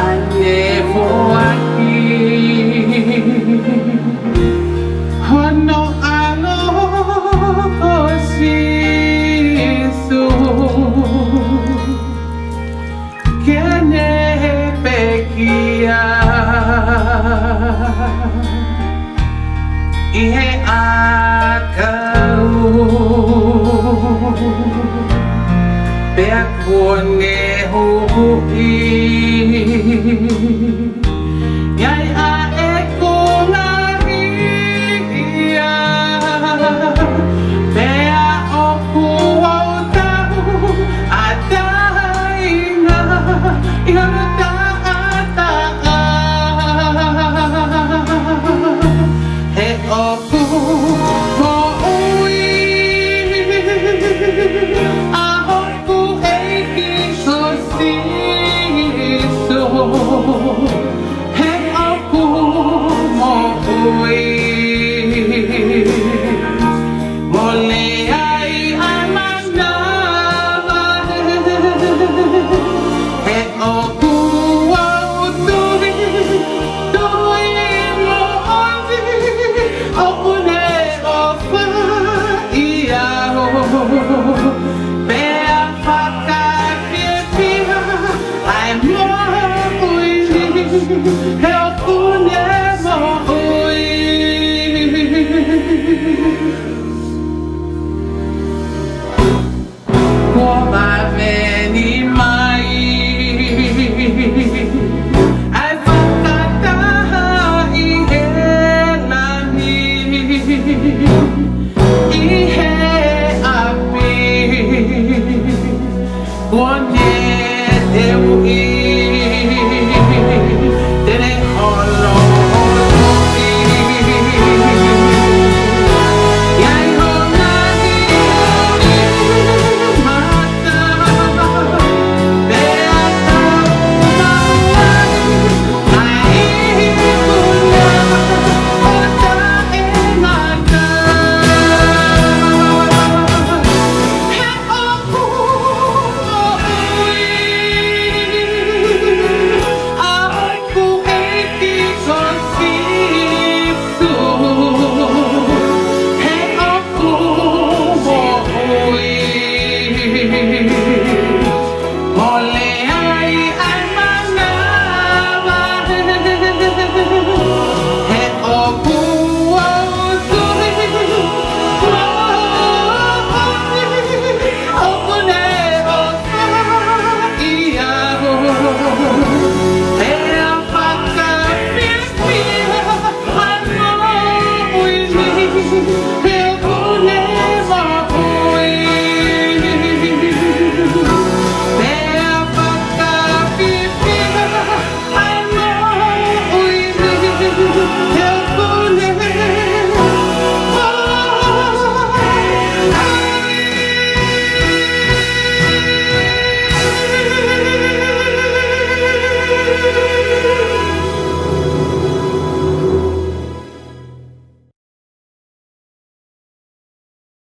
ane for aqui no ano sisu kene pekia ihe akau Peakone hui Yai a eko ngaria Pea oku au tau Adaina Ihana ta'a He oku mo ui Hey aku mau boleh ai amanda Hey aku mau tui mo andi aku ne ofa ia Pea faka pia I'm more